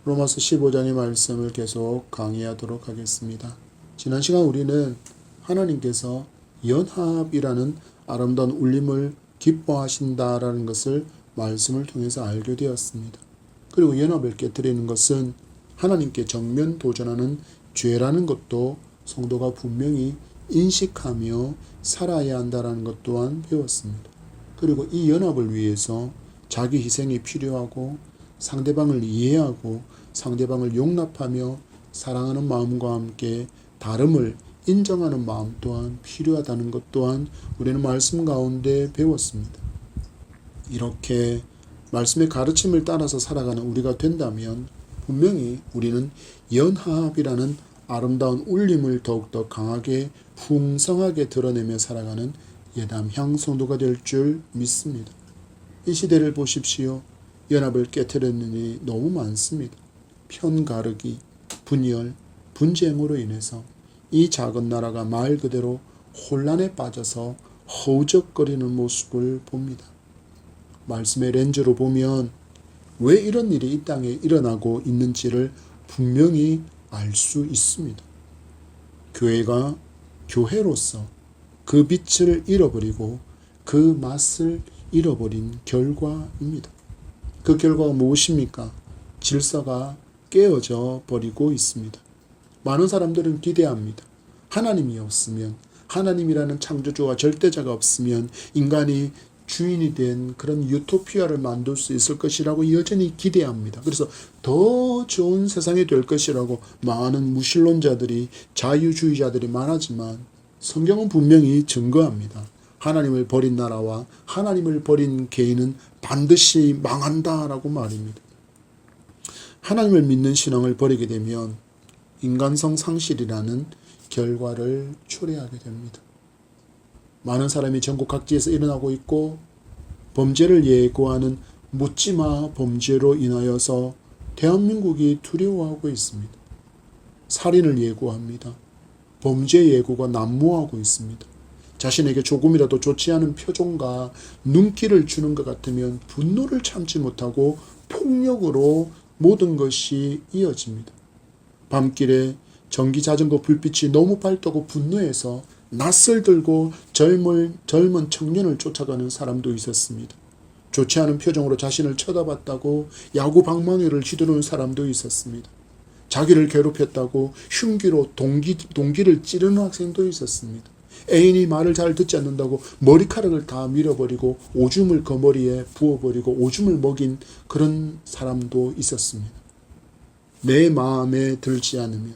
로마서 15장의 말씀을 계속 강의하도록 하겠습니다. 지난 시간 우리는 하나님께서 연합이라는 아름다운 울림을 기뻐하신다라는 것을 말씀을 통해서 알게 되었습니다. 그리고 연합을 깨뜨리는 것은 하나님께 정면 도전하는 죄라는 것도 성도가 분명히 인식하며 살아야 한다는 것 또한 배웠습니다. 그리고 이 연합을 위해서 자기 희생이 필요하고 상대방을 이해하고 상대방을 용납하며 사랑하는 마음과 함께 다름을 인정하는 마음 또한 필요하다는 것 또한 우리는 말씀 가운데 배웠습니다. 이렇게 말씀의 가르침을 따라서 살아가는 우리가 된다면 분명히 우리는 연합이라는 아름다운 울림을 더욱더 강하게 풍성하게 드러내며 살아가는 예담향 성도가 될 줄 믿습니다. 이 시대를 보십시오. 연합을 깨트리는 일이 너무 많습니다. 편가르기, 분열, 분쟁으로 인해서 이 작은 나라가 말 그대로 혼란에 빠져서 허우적거리는 모습을 봅니다. 말씀의 렌즈로 보면 왜 이런 일이 이 땅에 일어나고 있는지를 분명히 알 수 있습니다. 교회가 교회로서 그 빛을 잃어버리고 그 맛을 잃어버린 결과입니다. 그 결과가 무엇입니까? 질서가 깨어져 버리고 있습니다. 많은 사람들은 기대합니다. 하나님이 없으면, 하나님이라는 창조주와 절대자가 없으면 인간이 주인이 된 그런 유토피아를 만들 수 있을 것이라고 여전히 기대합니다. 그래서 더 좋은 세상이 될 것이라고 많은 무신론자들이, 자유주의자들이 말하지만 성경은 분명히 증거합니다. 하나님을 버린 나라와 하나님을 버린 개인은 반드시 망한다라고 말입니다. 하나님을 믿는 신앙을 버리게 되면 인간성 상실이라는 결과를 초래하게 됩니다. 많은 사람이 전국 각지에서 일어나고 있고 범죄를 예고하는 묻지마 범죄로 인하여서 대한민국이 두려워하고 있습니다. 살인을 예고합니다. 범죄 예고가 난무하고 있습니다. 자신에게 조금이라도 좋지 않은 표정과 눈길을 주는 것 같으면 분노를 참지 못하고 폭력으로 모든 것이 이어집니다. 밤길에 전기자전거 불빛이 너무 밝다고 분노해서 낯을 들고 젊은 청년을 쫓아가는 사람도 있었습니다. 좋지 않은 표정으로 자신을 쳐다봤다고 야구 방망이를 휘두르는 사람도 있었습니다. 자기를 괴롭혔다고 흉기로 동기를 찌르는 학생도 있었습니다. 애인이 말을 잘 듣지 않는다고 머리카락을 다 밀어버리고 오줌을 거머리에 부어버리고 오줌을 먹인 그런 사람도 있었습니다. 내 마음에 들지 않으면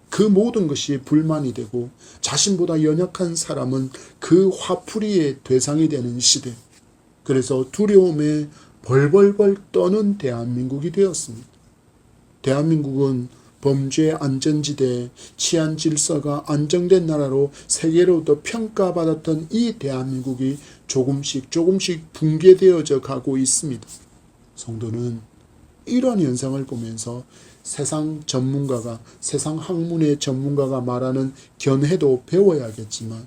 그 모든 것이 불만이 되고 자신보다 연약한 사람은 그 화풀이의 대상이 되는 시대. 그래서 두려움에 벌벌벌 떠는 대한민국이 되었습니다. 대한민국은 범죄 안전지대, 치안 질서가 안정된 나라로 세계로부터 평가받았던 이 대한민국이 조금씩 붕괴되어져 가고 있습니다. 성도는 이러한 현상을 보면서 세상 학문의 전문가가 말하는 견해도 배워야겠지만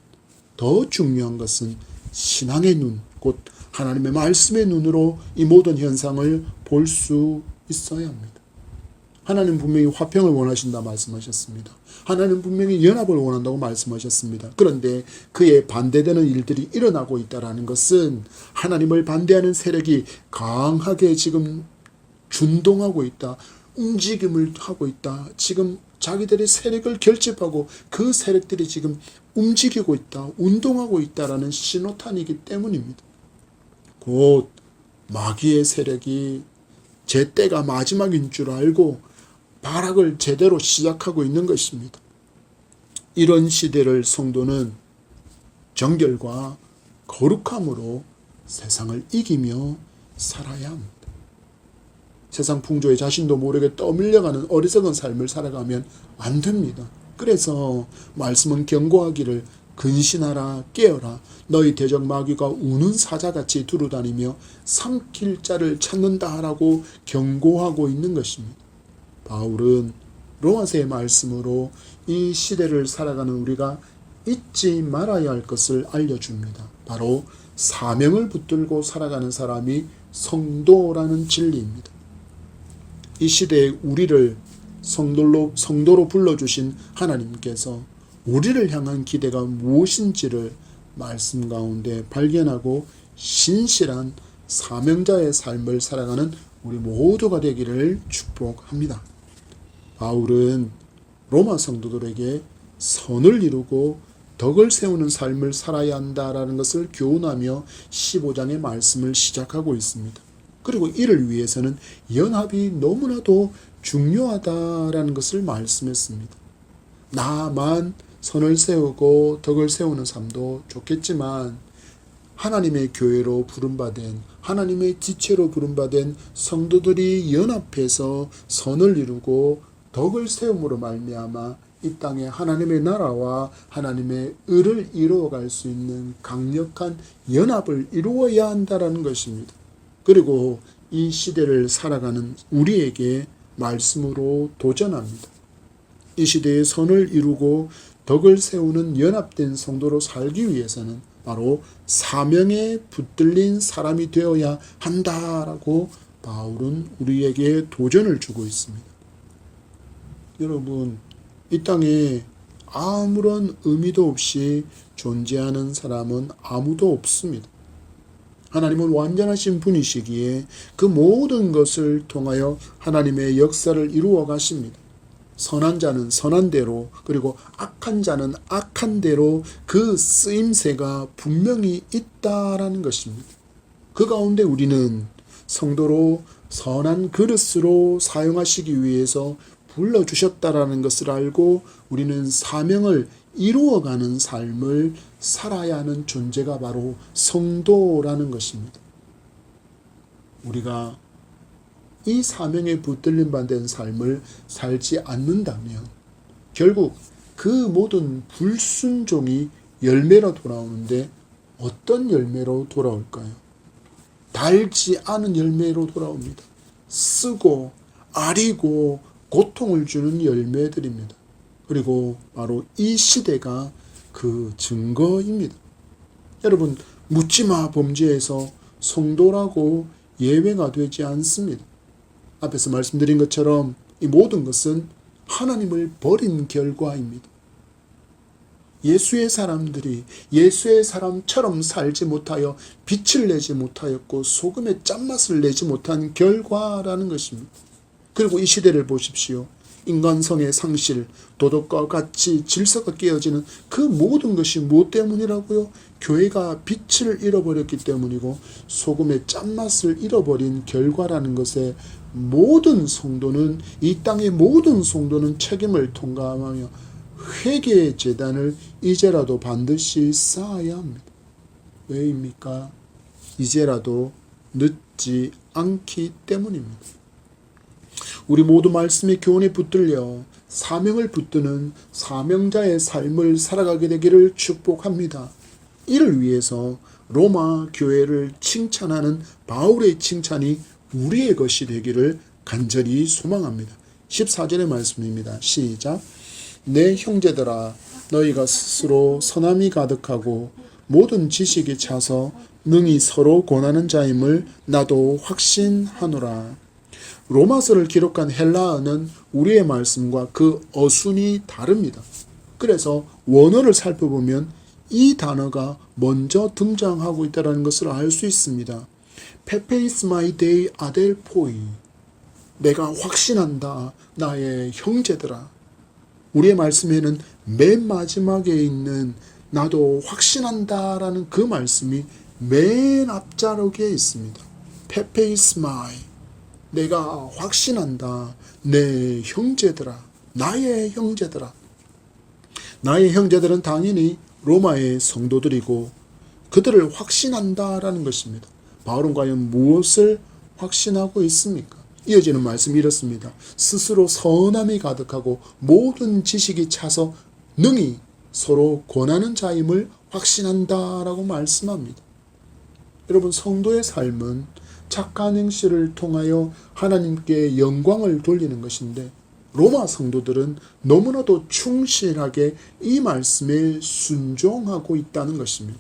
더 중요한 것은 신앙의 눈, 곧 하나님의 말씀의 눈으로 이 모든 현상을 볼 수 있어야 합니다. 하나님 분명히 화평을 원하신다 말씀하셨습니다. 하나님 분명히 연합을 원한다고 말씀하셨습니다. 그런데 그에 반대되는 일들이 일어나고 있다는 것은 하나님을 반대하는 세력이 강하게 지금 준동하고 있다. 움직임을 하고 있다. 지금 자기들의 세력을 결집하고 그 세력들이 지금 움직이고 있다. 운동하고 있다라는 신호탄이기 때문입니다. 곧 마귀의 세력이 제 때가 마지막인 줄 알고 발악을 제대로 시작하고 있는 것입니다. 이런 시대를 성도는 정결과 거룩함으로 세상을 이기며 살아야 합니다. 세상 풍조에 자신도 모르게 떠밀려가는 어리석은 삶을 살아가면 안 됩니다. 그래서 말씀은 경고하기를 근신하라 깨어라 너희 대적 마귀가 우는 사자같이 두루다니며 삼킬 자를 찾는다라고 경고하고 있는 것입니다. 바울은 로마서의 말씀으로 이 시대를 살아가는 우리가 잊지 말아야 할 것을 알려줍니다. 바로 사명을 붙들고 살아가는 사람이 성도라는 진리입니다. 이 시대에 우리를 성도로 불러주신 하나님께서 우리를 향한 기대가 무엇인지를 말씀 가운데 발견하고 신실한 사명자의 삶을 살아가는 우리 모두가 되기를 축복합니다. 바울은 로마 성도들에게 선을 이루고 덕을 세우는 삶을 살아야 한다라는 것을 교훈하며 15장의 말씀을 시작하고 있습니다. 그리고 이를 위해서는 연합이 너무나도 중요하다라는 것을 말씀했습니다. 나만 선을 세우고 덕을 세우는 삶도 좋겠지만 하나님의 교회로 부름받은 하나님의 지체로 부름받은 성도들이 연합해서 선을 이루고 덕을 세움으로 말미암아 이 땅에 하나님의 나라와 하나님의 의를 이루어갈 수 있는 강력한 연합을 이루어야 한다는 것입니다. 그리고 이 시대를 살아가는 우리에게 말씀으로 도전합니다. 이 시대에 선을 이루고 덕을 세우는 연합된 성도로 살기 위해서는 바로 사명에 붙들린 사람이 되어야 한다라고 바울은 우리에게 도전을 주고 있습니다. 여러분, 이 땅에 아무런 의미도 없이 존재하는 사람은 아무도 없습니다. 하나님은 완전하신 분이시기에 그 모든 것을 통하여 하나님의 역사를 이루어 가십니다. 선한 자는 선한 대로, 그리고 악한 자는 악한 대로 그 쓰임새가 분명히 있다라는 것입니다. 그 가운데 우리는 성도로 선한 그릇으로 사용하시기 위해서 불러주셨다라는 것을 알고 우리는 사명을 이루어가는 삶을 살아야 하는 존재가 바로 성도라는 것입니다. 우리가 이 사명에 붙들림 받은 삶을 살지 않는다면 결국 그 모든 불순종이 열매로 돌아오는데 어떤 열매로 돌아올까요? 달지 않은 열매로 돌아옵니다. 쓰고 아리고 고통을 주는 열매들입니다. 그리고 바로 이 시대가 그 증거입니다. 여러분, 묻지마 범죄에서 성도라고 예외가 되지 않습니다. 앞에서 말씀드린 것처럼 이 모든 것은 하나님을 버린 결과입니다. 예수의 사람들이 예수의 사람처럼 살지 못하여 빛을 내지 못하였고 소금의 짠맛을 내지 못한 결과라는 것입니다. 그리고 이 시대를 보십시오. 인간성의 상실, 도덕과 같이 질서가 깨어지는 그 모든 것이 무엇 때문이라고요? 교회가 빛을 잃어버렸기 때문이고 소금의 짠맛을 잃어버린 결과라는 것에 모든 성도는, 이 땅의 모든 성도는 책임을 통감하며 회개의 제단을 이제라도 반드시 쌓아야 합니다. 왜입니까? 이제라도 늦지 않기 때문입니다. 우리 모두 말씀의 교훈에 붙들려 사명을 붙드는 사명자의 삶을 살아가게 되기를 축복합니다. 이를 위해서 로마 교회를 칭찬하는 바울의 칭찬이 우리의 것이 되기를 간절히 소망합니다. 14절의 말씀입니다. 시작. 내 형제들아, 너희가 스스로 선함이 가득하고 모든 지식이 차서 능히 서로 권하는 자임을 나도 확신하노라. 로마서를 기록한 헬라어는 우리의 말씀과 그 어순이 다릅니다. 그래서 원어를 살펴보면 이 단어가 먼저 등장하고 있다는 것을 알 수 있습니다. 페페이스마이 데이 아델포이, 내가 확신한다 나의 형제들아. 우리의 말씀에는 맨 마지막에 있는 나도 확신한다라는 그 말씀이 맨 앞자락에 있습니다. 페페이스마이, 내가 확신한다 내 형제들아, 나의 형제들아. 나의 형제들은 당연히 로마의 성도들이고 그들을 확신한다라는 것입니다. 바울은 과연 무엇을 확신하고 있습니까? 이어지는 말씀이 이렇습니다. 스스로 선함이 가득하고 모든 지식이 차서 능히 서로 권하는 자임을 확신한다라고 말씀합니다. 여러분, 성도의 삶은 착한 행실을 통하여 하나님께 영광을 돌리는 것인데 로마 성도들은 너무나도 충실하게 이 말씀에 순종하고 있다는 것입니다.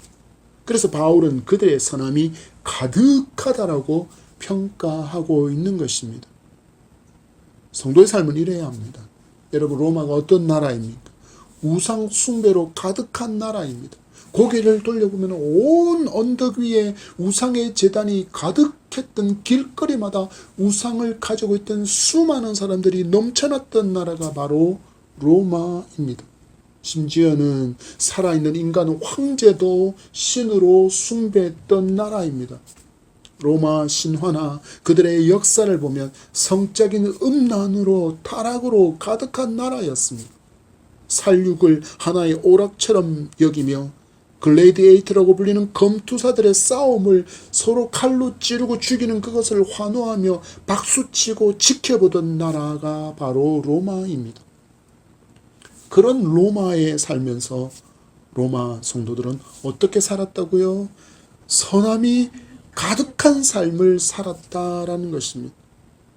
그래서 바울은 그들의 선함이 가득하다라고 평가하고 있는 것입니다. 성도의 삶은 이래야 합니다. 여러분, 로마가 어떤 나라입니까? 우상 숭배로 가득한 나라입니다. 고개를 돌려보면 온 언덕 위에 우상의 제단이 가득했던 길거리마다 우상을 가지고 있던 수많은 사람들이 넘쳐났던 나라가 바로 로마입니다. 심지어는 살아있는 인간 황제도 신으로 숭배했던 나라입니다. 로마 신화나 그들의 역사를 보면 성적인 음란으로 타락으로 가득한 나라였습니다. 살육을 하나의 오락처럼 여기며 글래디에이터라고 불리는 검투사들의 싸움을 서로 칼로 찌르고 죽이는 그것을 환호하며 박수치고 지켜보던 나라가 바로 로마입니다. 그런 로마에 살면서 로마 성도들은 어떻게 살았다고요? 선함이 가득한 삶을 살았다라는 것입니다.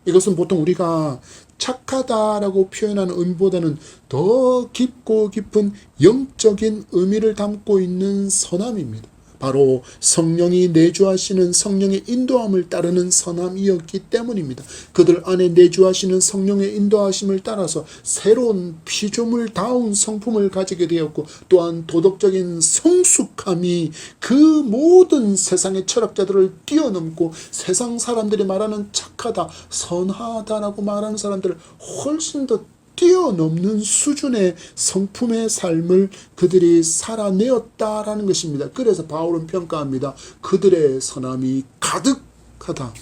이것은 보통 우리가 착하다라고 표현하는 의미보다는 더 깊고 깊은 영적인 의미를 담고 있는 선함입니다. 바로 성령이 내주하시는 성령의 인도함을 따르는 선함이었기 때문입니다. 그들 안에 내주하시는 성령의 인도하심을 따라서 새로운 피조물다운 성품을 가지게 되었고, 또한 도덕적인 성숙함이 그 모든 세상의 철학자들을 뛰어넘고 세상 사람들이 말하는 착하다, 선하다라고 말하는 사람들을 훨씬 더 뛰어넘는 수준의 성품의 삶을 그들이 살아내었다라는 것입니다. 그래서 바울은 평가합니다. 그들의 선함이 가득하다.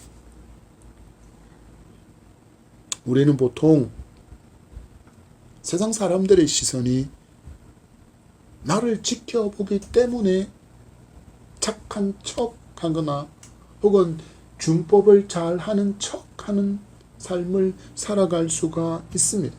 우리는 보통 세상 사람들의 시선이 나를 지켜보기 때문에 착한 척하거나 혹은 준법을 잘하는 척하는 삶을 살아갈 수가 있습니다.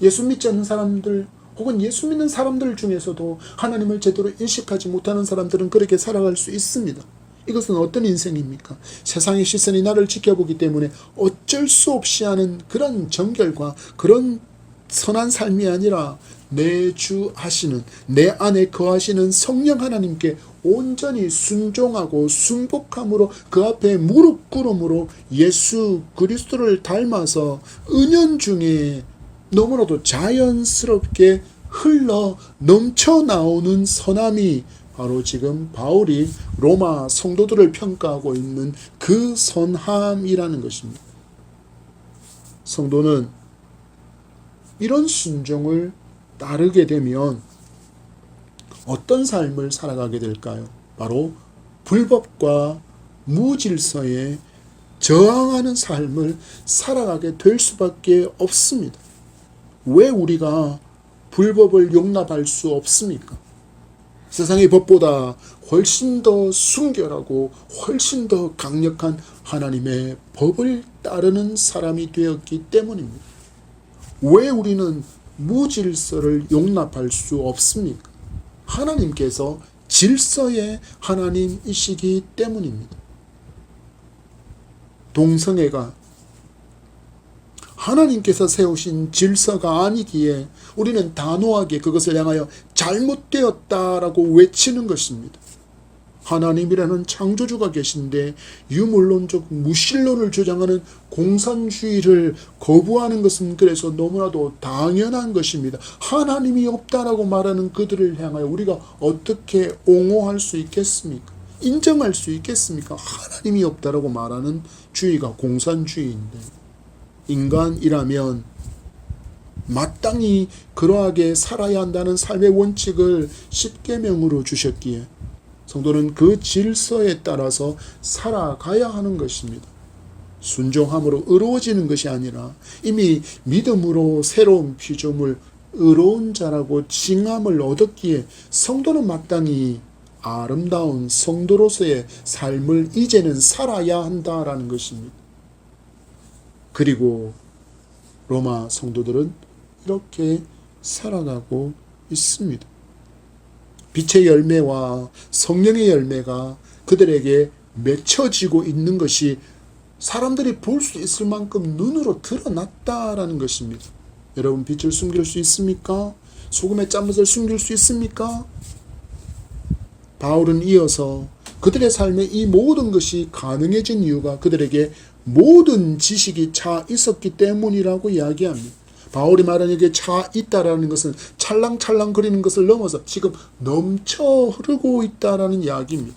예수 믿지 않는 사람들 혹은 예수 믿는 사람들 중에서도 하나님을 제대로 인식하지 못하는 사람들은 그렇게 살아갈 수 있습니다. 이것은 어떤 인생입니까? 세상의 시선이 나를 지켜보기 때문에 어쩔 수 없이 하는 그런 정결과 그런 선한 삶이 아니라 내주하시는, 내 안에 거하시는 성령 하나님께 온전히 순종하고 순복함으로 그 앞에 무릎 꿇음으로 예수 그리스도를 닮아서 은연중에 너무나도 자연스럽게 흘러 넘쳐나오는 선함이 바로 지금 바울이 로마 성도들을 평가하고 있는 그 선함이라는 것입니다. 성도는 이런 순종을 따르게 되면 어떤 삶을 살아가게 될까요? 바로 불법과 무질서에 저항하는 삶을 살아가게 될 수밖에 없습니다. 왜 우리가 불법을 용납할 수 없습니까? 세상의 법보다 훨씬 더 순결하고 훨씬 더 강력한 하나님의 법을 따르는 사람이 되었기 때문입니다. 왜 우리는 무질서를 용납할 수 없습니까? 하나님께서 질서의 하나님이시기 때문입니다. 동성애가 하나님께서 세우신 질서가 아니기에 우리는 단호하게 그것을 향하여 잘못되었다라고 외치는 것입니다. 하나님이라는 창조주가 계신데 유물론적 무신론을 주장하는 공산주의를 거부하는 것은 그래서 너무나도 당연한 것입니다. 하나님이 없다라고 말하는 그들을 향하여 우리가 어떻게 옹호할 수 있겠습니까? 인정할 수 있겠습니까? 하나님이 없다라고 말하는 주의가 공산주의인데, 인간이라면 마땅히 그러하게 살아야 한다는 삶의 원칙을 십계명으로 주셨기에 성도는 그 질서에 따라서 살아가야 하는 것입니다. 순종함으로 의로워지는 것이 아니라 이미 믿음으로 새로운 피조물, 의로운 자라고 칭함을 얻었기에 성도는 마땅히 아름다운 성도로서의 삶을 이제는 살아야 한다라는 것입니다. 그리고 로마 성도들은 이렇게 살아가고 있습니다. 빛의 열매와 성령의 열매가 그들에게 맺혀지고 있는 것이 사람들이 볼 수 있을 만큼 눈으로 드러났다라는 것입니다. 여러분, 빛을 숨길 수 있습니까? 소금의 짠맛을 숨길 수 있습니까? 바울은 이어서 그들의 삶에 이 모든 것이 가능해진 이유가 그들에게 모든 지식이 차 있었기 때문이라고 이야기합니다. 바울이 말하는 이게 차 있다라는 것은 찰랑찰랑 거리는 것을 넘어서 지금 넘쳐 흐르고 있다라는 이야기입니다.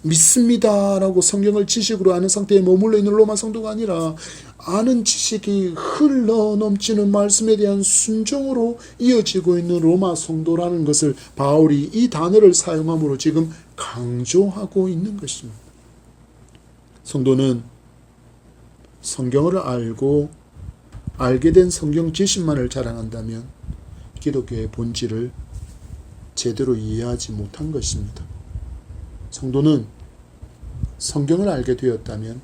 믿습니다라고 성경을 지식으로 아는 상태에 머물러 있는 로마 성도가 아니라 아는 지식이 흘러 넘치는 말씀에 대한 순종으로 이어지고 있는 로마 성도라는 것을 바울이 이 단어를 사용함으로 지금 강조하고 있는 것입니다. 성도는 성경을 알게 된 성경 지식만을 자랑한다면 기독교의 본질을 제대로 이해하지 못한 것입니다. 성도는 성경을 알게 되었다면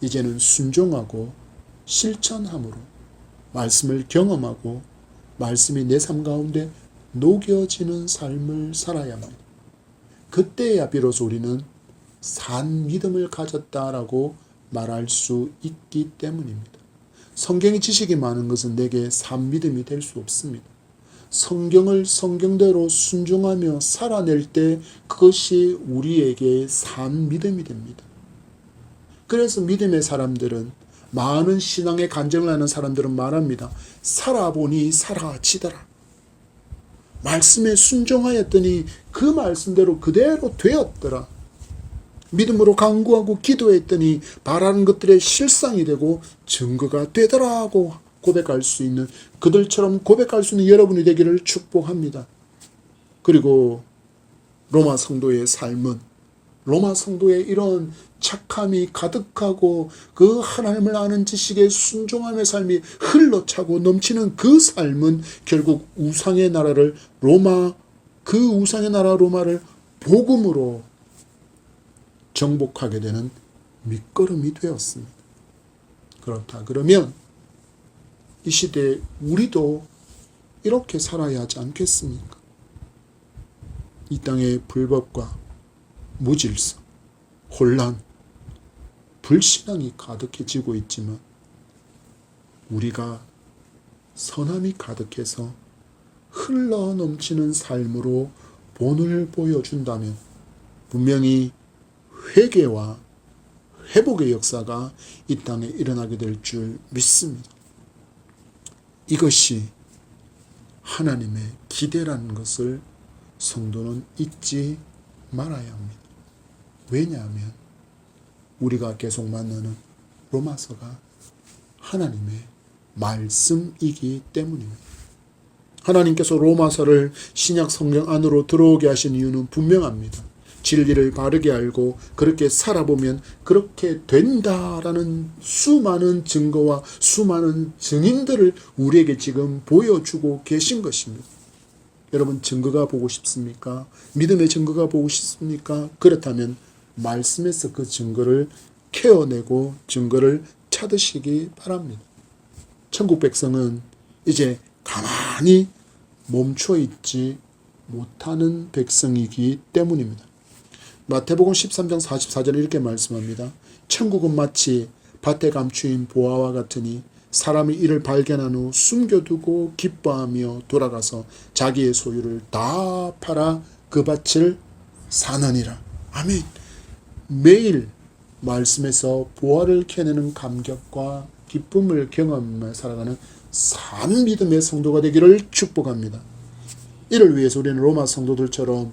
이제는 순종하고 실천함으로 말씀을 경험하고 말씀이 내 삶 가운데 녹여지는 삶을 살아야 합니다. 그때야 비로소 우리는 산 믿음을 가졌다라고 말할 수 있기 때문입니다. 성경의 지식이 많은 것은 내게 산 믿음이 될 수 없습니다. 성경을 성경대로 순종하며 살아낼 때 그것이 우리에게 산 믿음이 됩니다. 그래서 믿음의 사람들은, 많은 신앙의 간증을 하는 사람들은 말합니다. 살아보니 사라지더라. 말씀에 순종하였더니 그 말씀대로 그대로 되었더라. 믿음으로 간구하고 기도했더니 바라는 것들의 실상이 되고 증거가 되더라고 고백할 수 있는, 그들처럼 고백할 수 있는 여러분이 되기를 축복합니다. 그리고 로마 성도의 삶은, 로마 성도의 이런 착함이 가득하고 그 하나님을 아는 지식에 순종함의 삶이 흘러차고 넘치는 그 삶은 결국 우상의 나라를, 그 우상의 나라 로마를 복음으로 정복하게 되는 밑거름이 되었습니다. 그렇다 그러면 이 시대에 우리도 이렇게 살아야 하지 않겠습니까? 이 땅의 불법과 무질서, 혼란, 불신앙이 가득해지고 있지만 우리가 선함이 가득해서 흘러 넘치는 삶으로 본을 보여준다면 분명히 회개와 회복의 역사가 이 땅에 일어나게 될 줄 믿습니다. 이것이 하나님의 기대라는 것을 성도는 잊지 말아야 합니다. 왜냐하면 우리가 계속 만나는 로마서가 하나님의 말씀이기 때문입니다. 하나님께서 로마서를 신약 성경 안으로 들어오게 하신 이유는 분명합니다. 진리를 바르게 알고 그렇게 살아보면 그렇게 된다라는 수많은 증거와 수많은 증인들을 우리에게 지금 보여주고 계신 것입니다. 여러분, 증거가 보고 싶습니까? 믿음의 증거가 보고 싶습니까? 그렇다면 말씀에서 그 증거를 캐어내고 증거를 찾으시기 바랍니다. 천국 백성은 이제 가만히 멈춰 있지 못하는 백성이기 때문입니다. 마태복음 13장 44절에 이렇게 말씀합니다. 천국은 마치 밭에 감추인 보화와 같으니 사람이 이를 발견한 후 숨겨두고 기뻐하며 돌아가서 자기의 소유를 다 팔아 그 밭을 사느니라. 아멘. 매일 말씀에서 보화를 캐내는 감격과 기쁨을 경험하며 살아가는 산 믿음의 성도가 되기를 축복합니다. 이를 위해서 우리는 로마 성도들처럼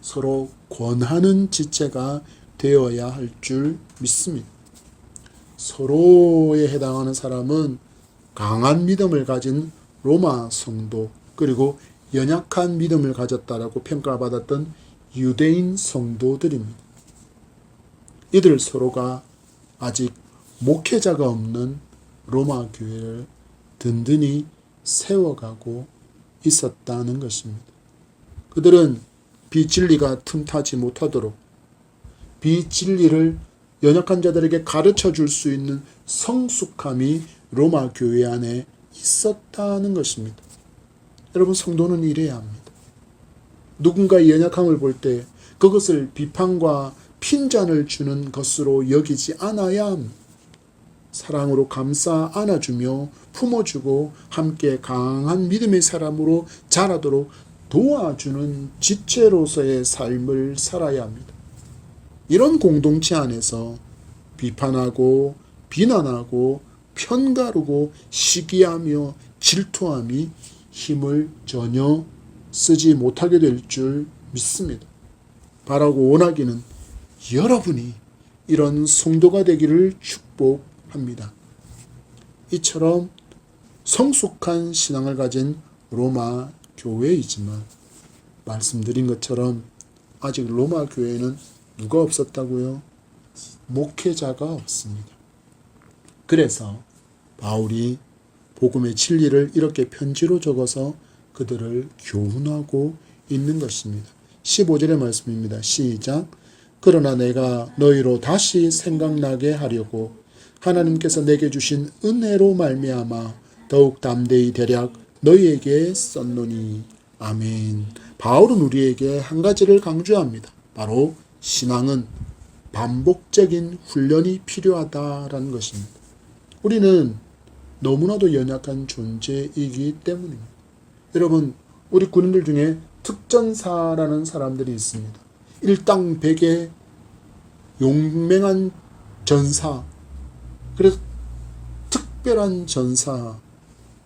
서로 권하는 지체가 되어야 할 줄 믿습니다. 서로에 해당하는 사람은 강한 믿음을 가진 로마 성도, 그리고 연약한 믿음을 가졌다라고 평가받았던 유대인 성도들입니다. 이들 서로가 아직 목회자가 없는 로마 교회를 든든히 세워가고 있었다는 것입니다. 그들은 비진리가 틈타지 못하도록 비진리를 연약한 자들에게 가르쳐 줄 수 있는 성숙함이 로마 교회 안에 있었다는 것입니다. 여러분, 성도는 이래야 합니다. 누군가의 연약함을 볼 때 그것을 비판과 핀잔을 주는 것으로 여기지 않아야 합니다. 사랑으로 감싸 안아주며 품어주고 함께 강한 믿음의 사람으로 자라도록 도와주는 지체로서의 삶을 살아야 합니다. 이런 공동체 안에서 비판하고 비난하고 편가르고 시기하며 질투함이 힘을 전혀 쓰지 못하게 될 줄 믿습니다. 바라고 원하기는 여러분이 이런 성도가 되기를 축복합니다. 이처럼 성숙한 신앙을 가진 로마 교회이지만 말씀드린 것처럼 아직 로마 교회에는 누가 없었다고요? 목회자가 없습니다. 그래서 바울이 복음의 진리를 이렇게 편지로 적어서 그들을 교훈하고 있는 것입니다. 15절의 말씀입니다. 시작. 그러나 내가 너희로 다시 생각나게 하려고 하나님께서 내게 주신 은혜로 말미암아 더욱 담대히 대략 너희에게 썼노니. 아멘. 바울은 우리에게 한 가지를 강조합니다. 바로 신앙은 반복적인 훈련이 필요하다라는 것입니다. 우리는 너무나도 연약한 존재이기 때문입니다. 여러분, 우리 군인들 중에 특전사라는 사람들이 있습니다. 일당백의 용맹한 전사, 그래서 특별한 전사,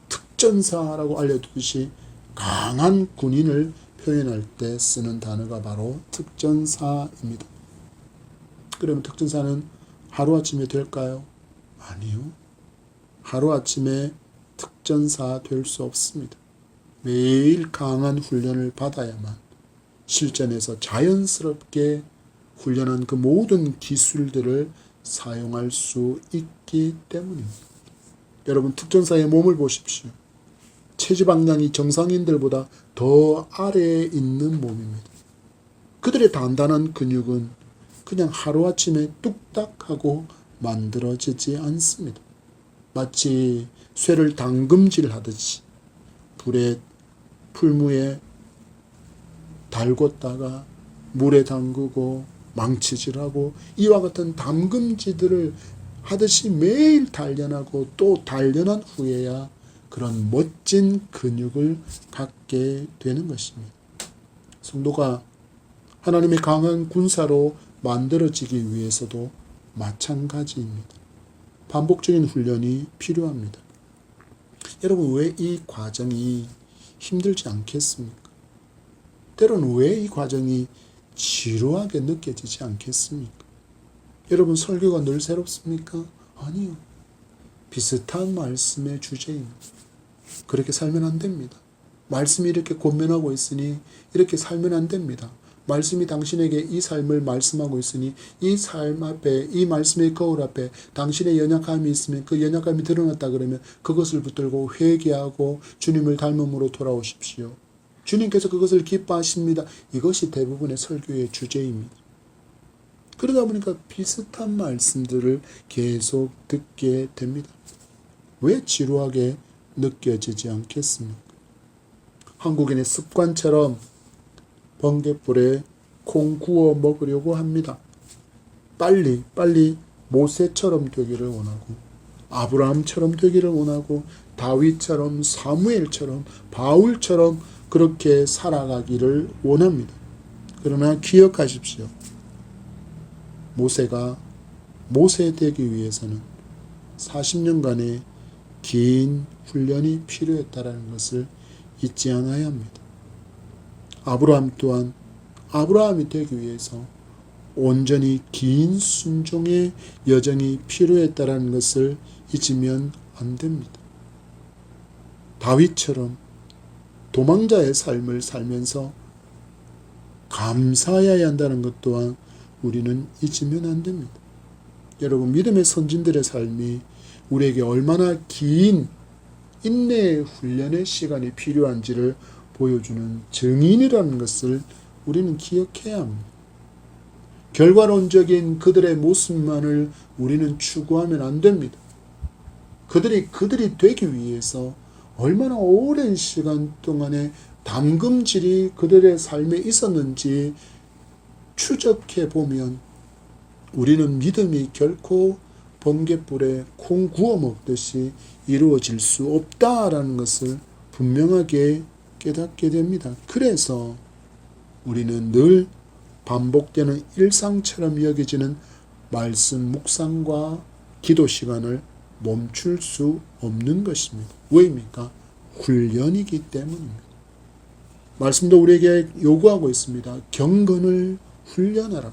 특전사라고 알려두듯이 강한 군인을 표현할 때 쓰는 단어가 바로 특전사입니다. 그러면 특전사는 하루아침에 될까요? 아니요. 하루아침에 특전사 될 수 없습니다. 매일 강한 훈련을 받아야만 실전에서 자연스럽게 훈련한 그 모든 기술들을 사용할 수 있기 때문입니다. 여러분, 특전사의 몸을 보십시오. 체지방량이 정상인들보다 더 아래에 있는 몸입니다. 그들의 단단한 근육은 그냥 하루아침에 뚝딱하고 만들어지지 않습니다. 마치 쇠를 담금질하듯이 불에 풀무에 달궜다가 물에 담그고 망치질하고 이와 같은 담금질들을 하듯이 매일 단련하고 또 단련한 후에야 그런 멋진 근육을 갖게 되는 것입니다. 성도가 하나님의 강한 군사로 만들어지기 위해서도 마찬가지입니다. 반복적인 훈련이 필요합니다. 여러분, 왜 이 과정이 힘들지 않겠습니까? 때로는 왜 이 과정이 지루하게 느껴지지 않겠습니까? 여러분, 설교가 늘 새롭습니까? 아니요. 비슷한 말씀의 주제입니다. 그렇게 살면 안 됩니다. 말씀이 이렇게 권면하고 있으니 이렇게 살면 안 됩니다. 말씀이 당신에게 이 삶을 말씀하고 있으니 이 삶 앞에, 이 말씀의 거울 앞에 당신의 연약함이 있으면 그 연약함이 드러났다 그러면 그것을 붙들고 회개하고 주님을 닮음으로 돌아오십시오. 주님께서 그것을 기뻐하십니다. 이것이 대부분의 설교의 주제입니다. 그러다 보니까 비슷한 말씀들을 계속 듣게 됩니다. 왜 지루하게 느껴지지 않겠습니까? 한국인의 습관처럼 번갯불에 콩 구워 먹으려고 합니다. 빨리 모세처럼 되기를 원하고 아브라함처럼 되기를 원하고 다윗처럼 사무엘처럼 바울처럼 그렇게 살아가기를 원합니다. 그러나 기억하십시오. 모세가 모세 되기 위해서는 40년간의 긴 훈련이 필요했다는 것을 잊지 않아야 합니다. 아브라함 또한 아브라함이 되기 위해서 온전히 긴 순종의 여정이 필요했다는 것을 잊으면 안 됩니다. 다윗처럼 도망자의 삶을 살면서 감사해야 한다는 것 또한 우리는 잊으면 안 됩니다. 여러분, 믿음의 선진들의 삶이 우리에게 얼마나 긴 인내의 훈련의 시간이 필요한지를 보여주는 증인이라는 것을 우리는 기억해야 합니다. 결과론적인 그들의 모습만을 우리는 추구하면 안 됩니다. 그들이 되기 위해서 얼마나 오랜 시간 동안의 담금질이 그들의 삶에 있었는지 추적해 보면 우리는 믿음이 결코 번갯불에 콩 구워 먹듯이 이루어질 수 없다라는 것을 분명하게 깨닫게 됩니다. 그래서 우리는 늘 반복되는 일상처럼 여겨지는 말씀 묵상과 기도 시간을 멈출 수 없는 것입니다. 왜입니까? 훈련이기 때문입니다. 말씀도 우리에게 요구하고 있습니다. 경건을 훈련하라.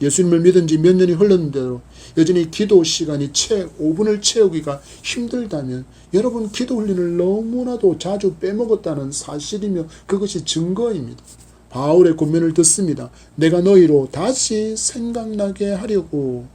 예수님을 믿은 지 몇 년이 흘렀는데도 여전히 기도 시간이 5분을 채우기가 힘들다면 여러분 기도 훈련을 너무나도 자주 빼먹었다는 사실이며 그것이 증거입니다. 바울의 권면을 듣습니다. 내가 너희로 다시 생각나게 하려고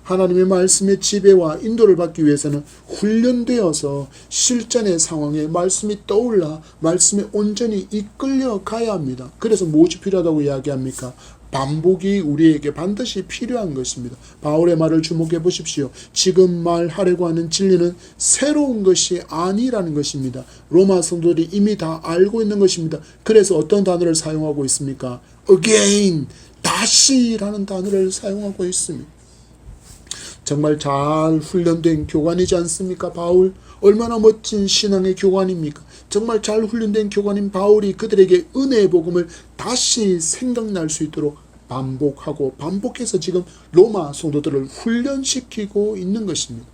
하나님의 말씀의 지배와 인도를 받기 위해서는 훈련되어서 실전의 상황에 말씀이 떠올라 말씀에 온전히 이끌려 가야 합니다. 그래서 무엇이 필요하다고 이야기합니까? 반복이 우리에게 반드시 필요한 것입니다. 바울의 말을 주목해 보십시오. 지금 말하려고 하는 진리는 새로운 것이 아니라는 것입니다. 로마 성도들이 이미 다 알고 있는 것입니다. 그래서 어떤 단어를 사용하고 있습니까? again, 다시라는 단어를 사용하고 있습니다. 정말 잘 훈련된 교관이지 않습니까? 바울 얼마나 멋진 신앙의 교관입니까? 정말 잘 훈련된 교관인 바울이 그들에게 은혜의 복음을 다시 생각날 수 있도록 반복하고 반복해서 지금 로마 성도들을 훈련시키고 있는 것입니다.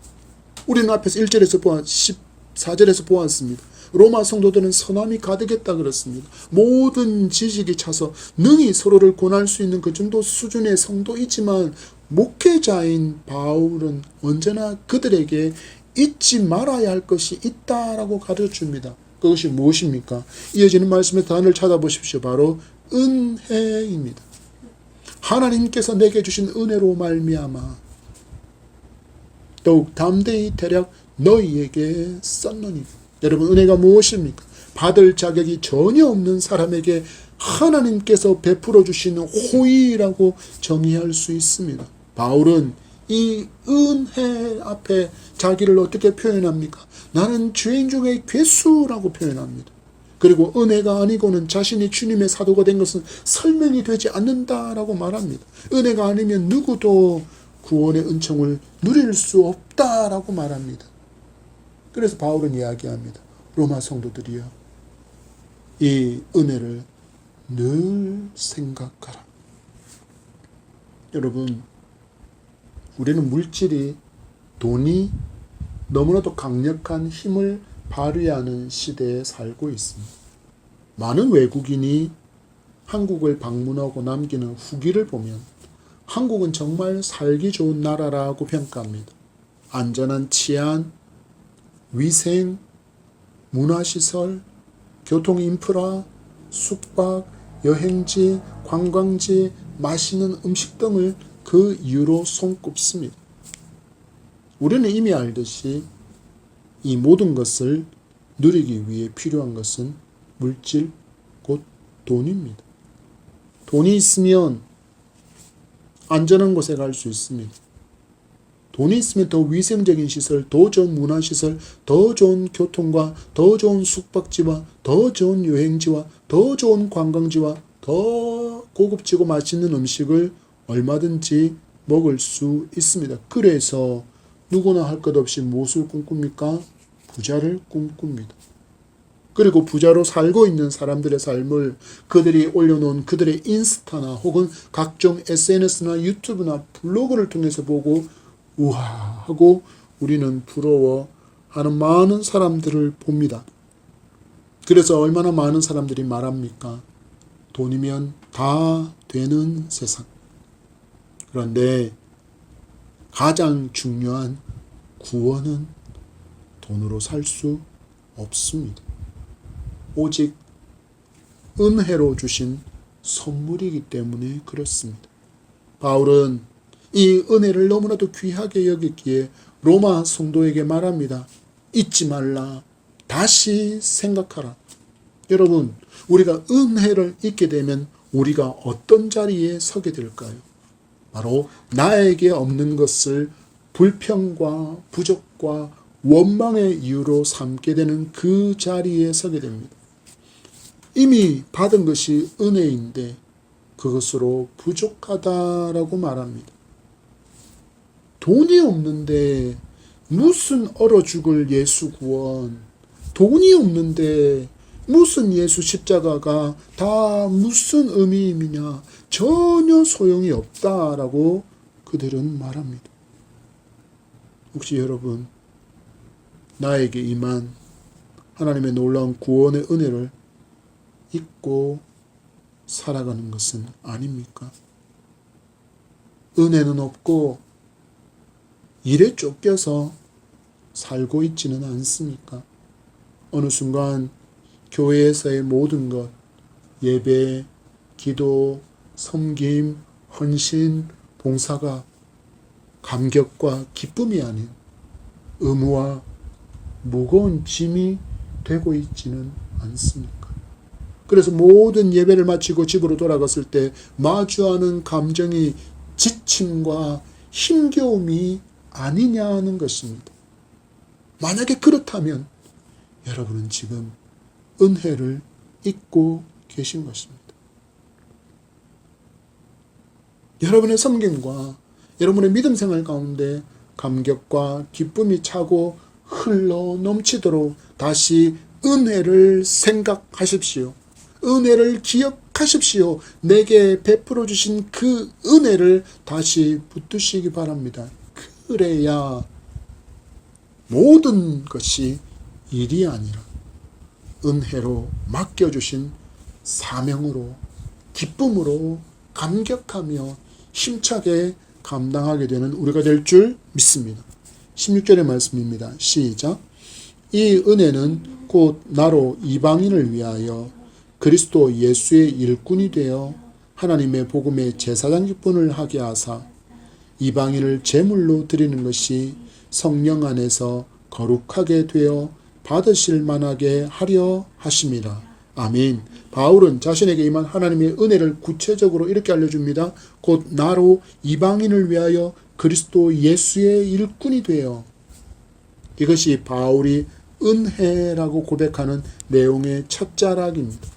우리는 앞에서 1절에서 14절에서 보았습니다. 로마 성도들은 선함이 가득했다 그렇습니다. 모든 지식이 차서 능히 서로를 권할 수 있는 그 정도 수준의 성도이지만 목회자인 바울은 언제나 그들에게 잊지 말아야 할 것이 있다라고 가르쳐줍니다. 그것이 무엇입니까? 이어지는 말씀의 단어를 찾아보십시오. 바로 은혜입니다. 하나님께서 내게 주신 은혜로 말미암아 더욱 담대히 대략 너희에게 썼노니. 여러분, 은혜가 무엇입니까? 받을 자격이 전혀 없는 사람에게 하나님께서 베풀어 주시는 호의라고 정의할 수 있습니다. 바울은 이 은혜 앞에 자기를 어떻게 표현합니까? 나는 죄인 중에 괴수라고 표현합니다. 그리고 은혜가 아니고는 자신이 주님의 사도가 된 것은 설명이 되지 않는다라고 말합니다. 은혜가 아니면 누구도 구원의 은총을 누릴 수 없다라고 말합니다. 그래서 바울은 이야기합니다. 로마 성도들이여, 이 은혜를 늘 생각하라. 여러분, 우리는 물질이, 돈이 너무나도 강력한 힘을 발휘하는 시대에 살고 있습니다. 많은 외국인이 한국을 방문하고 남기는 후기를 보면 한국은 정말 살기 좋은 나라라고 평가합니다. 안전한 치안, 위생, 문화시설, 교통 인프라, 숙박, 여행지, 관광지, 맛있는 음식 등을 그 이유로 손꼽습니다. 우리는 이미 알듯이 이 모든 것을 누리기 위해 필요한 것은 물질, 곧 돈입니다. 돈이 있으면 안전한 곳에 갈 수 있습니다. 돈이 있으면 더 위생적인 시설, 더 좋은 문화시설, 더 좋은 교통과 더 좋은 숙박지와 더 좋은 여행지와 더 좋은 관광지와 더 고급지고 맛있는 음식을 얼마든지 먹을 수 있습니다. 그래서 누구나 할 것 없이 무엇을 꿈꿉니까? 부자를 꿈꿉니다. 그리고 부자로 살고 있는 사람들의 삶을 그들이 올려놓은 그들의 인스타나 혹은 각종 SNS나 유튜브나 블로그를 통해서 보고 우와 하고 우리는 부러워하는 많은 사람들을 봅니다. 그래서 얼마나 많은 사람들이 말합니까? 돈이면 다 되는 세상. 그런데 가장 중요한 구원은 돈으로 살 수 없습니다. 오직 은혜로 주신 선물이기 때문에 그렇습니다. 바울은 이 은혜를 너무나도 귀하게 여겼기에 로마 성도에게 말합니다. 잊지 말라. 다시 생각하라. 여러분, 우리가 은혜를 잊게 되면 우리가 어떤 자리에 서게 될까요? 바로 나에게 없는 것을 불평과 부족과 원망의 이유로 삼게 되는 그 자리에 서게 됩니다. 이미 받은 것이 은혜인데 그것으로 부족하다라고 말합니다. 돈이 없는데 무슨 얼어 죽을 예수 구원, 돈이 없는데 무슨 예수 십자가가 다 무슨 의미이냐, 전혀 소용이 없다라고 그들은 말합니다. 혹시 여러분, 나에게 임한 하나님의 놀라운 구원의 은혜를 잊고 살아가는 것은 아닙니까? 은혜는 없고 일에 쫓겨서 살고 있지는 않습니까? 어느 순간 교회에서의 모든 것, 예배, 기도, 섬김, 헌신, 봉사가 감격과 기쁨이 아닌 의무와 무거운 짐이 되고 있지는 않습니까? 그래서 모든 예배를 마치고 집으로 돌아갔을 때 마주하는 감정이 지침과 힘겨움이 아니냐는 것입니다. 만약에 그렇다면 여러분은 지금 은혜를 잊고 계신 것입니다. 여러분의 섬김과 여러분의 믿음 생활 가운데 감격과 기쁨이 차고 흘러 넘치도록 다시 은혜를 생각하십시오. 은혜를 기억하십시오. 내게 베풀어 주신 그 은혜를 다시 붙드시기 바랍니다. 그래야 모든 것이 일이 아니라 은혜로 맡겨주신 사명으로 기쁨으로 감격하며 힘차게 감당하게 되는 우리가 될 줄 믿습니다. 16절의 말씀입니다. 시작. 이 은혜는 곧 나로 이방인을 위하여 그리스도 예수의 일꾼이 되어 하나님의 복음의 제사장 직분을 하게 하사 이방인을 제물로 드리는 것이 성령 안에서 거룩하게 되어 받으실 만하게 하려 하심이라. 아멘. 바울은 자신에게 임한 하나님의 은혜를 구체적으로 이렇게 알려줍니다. 곧 나로 이방인을 위하여 그리스도 예수의 일꾼이 되어. 이것이 바울이 은혜라고 고백하는 내용의 첫 자락입니다.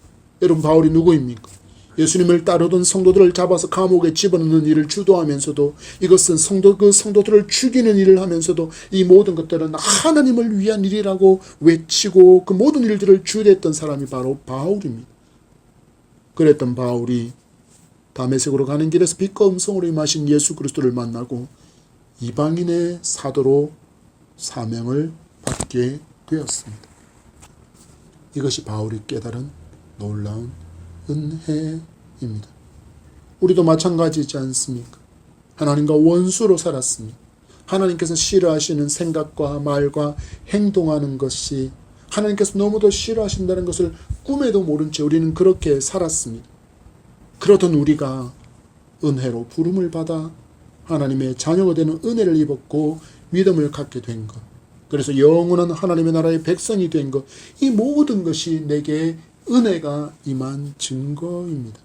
여러분, 바울이 누구입니까? 예수님을 따르던 성도들을 잡아서 감옥에 집어넣는 일을 주도하면서도 이것은 성도들을 죽이는 일을 하면서도 이 모든 것들은 하나님을 위한 일이라고 외치고 그 모든 일들을 주도했던 사람이 바로 바울입니다. 그랬던 바울이 다메섹으로 가는 길에서 빛과 음성으로 임하신 예수 그리스도를 만나고 이방인의 사도로 사명을 받게 되었습니다. 이것이 바울이 깨달은 놀라운 은혜입니다. 우리도 마찬가지지 않습니까? 하나님과 원수로 살았습니다. 하나님께서 싫어하시는 생각과 말과 행동하는 것이 하나님께서 너무도 싫어하신다는 것을 꿈에도 모른 채 우리는 그렇게 살았습니다. 그러던 우리가 은혜로 부름을 받아 하나님의 자녀가 되는 은혜를 입었고 믿음을 갖게 된 것, 그래서 영원한 하나님의 나라의 백성이 된 것, 이 모든 것이 내게 은혜가 임한 증거입니다.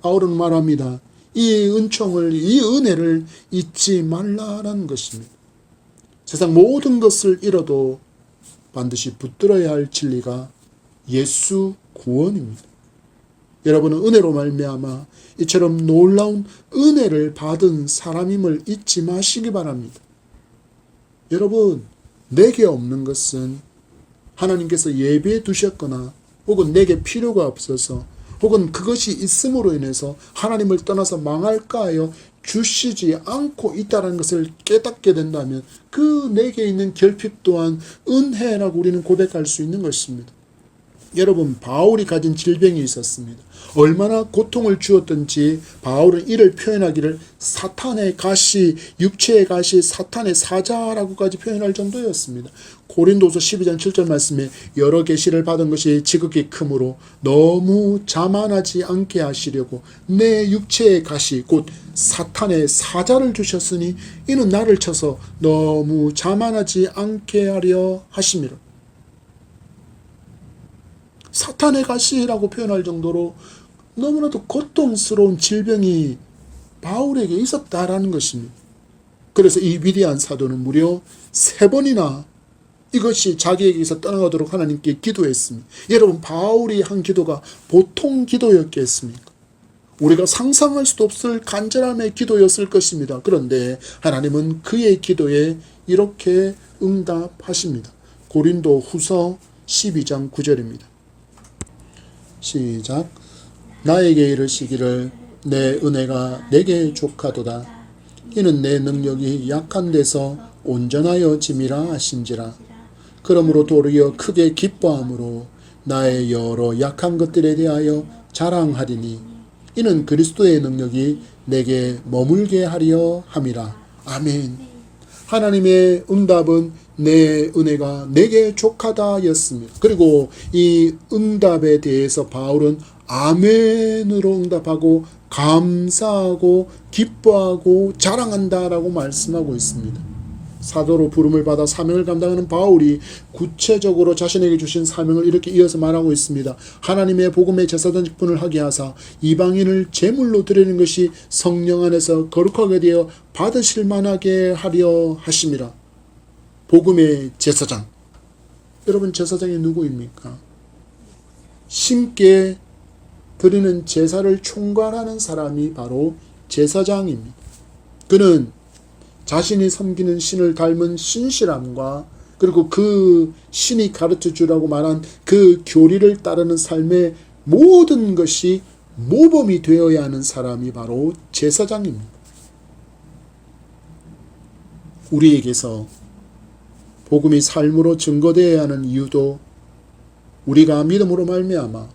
바울은 말합니다. 이 은총을, 이 은혜를 잊지 말라라는 것입니다. 세상 모든 것을 잃어도 반드시 붙들어야 할 진리가 예수 구원입니다. 여러분은 은혜로 말미암아 이처럼 놀라운 은혜를 받은 사람임을 잊지 마시기 바랍니다. 여러분, 내게 없는 것은 하나님께서 예비해 두셨거나 혹은 내게 필요가 없어서 혹은 그것이 있음으로 인해서 하나님을 떠나서 망할까 하여 주시지 않고 있다는 것을 깨닫게 된다면 그 내게 있는 결핍 또한 은혜라고 우리는 고백할 수 있는 것입니다. 여러분, 바울이 가진 질병이 있었습니다. 얼마나 고통을 주었던지 바울은 이를 표현하기를 사탄의 가시, 육체의 가시, 사탄의 사자라고까지 표현할 정도였습니다. 고린도서 12장 7절 말씀에 여러 계시를 받은 것이 지극히 크므로 너무 자만하지 않게 하시려고 내 육체의 가시 곧 사탄의 사자를 주셨으니 이는 나를 쳐서 너무 자만하지 않게 하려 하심이라. 사탄의 가시라고 표현할 정도로 너무나도 고통스러운 질병이 바울에게 있었다라는 것입니다. 그래서 이 위대한 사도는 무려 3번이나 이것이 자기에게서 떠나가도록 하나님께 기도했습니다. 여러분, 바울이 한 기도가 보통 기도였겠습니까? 우리가 상상할 수도 없을 간절함의 기도였을 것입니다. 그런데 하나님은 그의 기도에 이렇게 응답하십니다. 고린도 후서 12장 9절입니다. 시작. 나에게 이르시기를 내 은혜가 내게 족하도다. 이는 내 능력이 약한 데서 온전하여 짐이라 하신지라. 그러므로 도리어 크게 기뻐함으로 나의 여러 약한 것들에 대하여 자랑하리니 이는 그리스도의 능력이 내게 머물게 하려 함이라. 아멘. 하나님의 응답은 내 은혜가 내게 족하다였습니다. 그리고 이 응답에 대해서 바울은 아멘으로 응답하고 감사하고 기뻐하고 자랑한다라고 말씀하고 있습니다. 사도로 부름을 받아 사명을 감당하는 바울이 구체적으로 자신에게 주신 사명을 이렇게 이어서 말하고 있습니다. 하나님의 복음의 제사장 직분을 하게 하사 이방인을 제물로 드리는 것이 성령 안에서 거룩하게 되어 받으실 만하게 하려 하심이라. 복음의 제사장. 여러분, 제사장이 누구입니까? 신께 드리는 제사를 총괄하는 사람이 바로 제사장입니다. 그는 자신이 섬기는 신을 닮은 신실함과 그리고 그 신이 가르쳐 주라고 말한 그 교리를 따르는 삶의 모든 것이 모범이 되어야 하는 사람이 바로 제사장입니다. 우리에게서 복음이 삶으로 증거되어야 하는 이유도 우리가 믿음으로 말미암아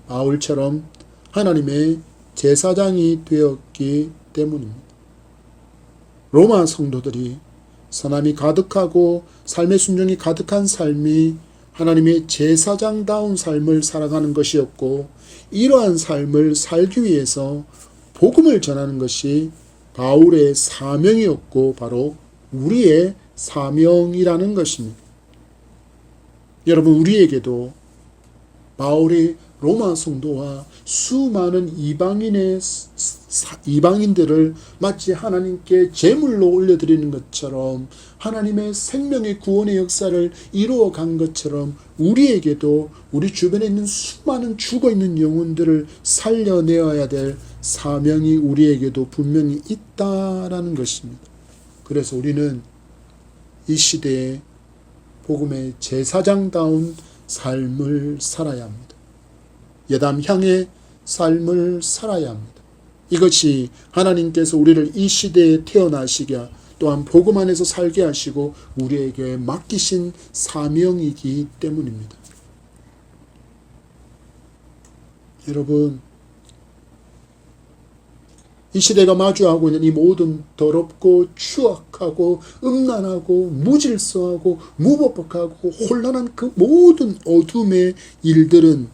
바울처럼 하나님의 제사장이 되었기 때문입니다. 로마 성도들이 선함이 가득하고 삶의 순종이 가득한 삶이 하나님의 제사장다운 삶을 살아가는 것이었고, 이러한 삶을 살기 위해서 복음을 전하는 것이 바울의 사명이었고 바로 우리의 사명이라는 것입니다. 여러분, 우리에게도 바울이 로마 성도와 수많은 이방인들을 마치 하나님께 제물로 올려드리는 것처럼 하나님의 생명의 구원의 역사를 이루어간 것처럼 우리에게도 우리 주변에 있는 수많은 죽어있는 영혼들을 살려내어야 될 사명이 우리에게도 분명히 있다라는 것입니다. 그래서 우리는 이 시대에 복음의 제사장다운 삶을 살아야 합니다. 예담향의 삶을 살아야 합니다. 이것이 하나님께서 우리를 이 시대에 태어나시게 또한 복음 안에서 살게 하시고 우리에게 맡기신 사명이기 때문입니다. 여러분, 이 시대가 마주하고 있는 이 모든 더럽고 추악하고 음란하고 무질서하고 무법하고 혼란한 그 모든 어둠의 일들은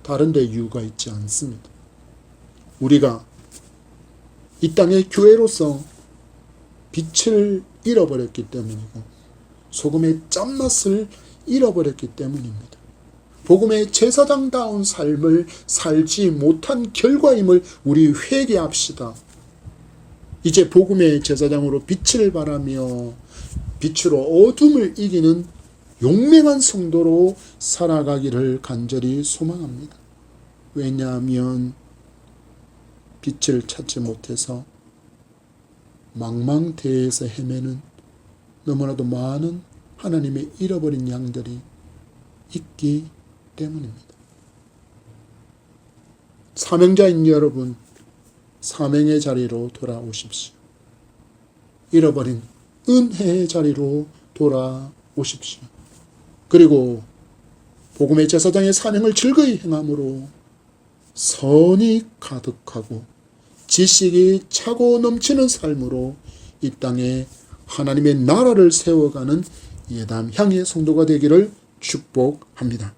다른 데 이유가 있지 않습니다. 우리가 이 땅의 교회로서 빛을 잃어버렸기 때문이고 소금의 짠맛을 잃어버렸기 때문입니다. 복음의 제사장다운 삶을 살지 못한 결과임을 우리 회개합시다. 이제 복음의 제사장으로 빛을 발하며 빛으로 어둠을 이기는 용맹한 성도로 살아가기를 간절히 소망합니다. 왜냐하면 빛을 찾지 못해서 망망대해에서 헤매는 너무나도 많은 하나님의 잃어버린 양들이 있기 때문입니다. 사명자인 여러분, 사명의 자리로 돌아오십시오. 잃어버린 은혜의 자리로 돌아오십시오. 그리고 복음의 제사장의 사명을 즐거이 행함으로 선이 가득하고 지식이 차고 넘치는 삶으로 이 땅에 하나님의 나라를 세워가는 예담향의 성도가 되기를 축복합니다.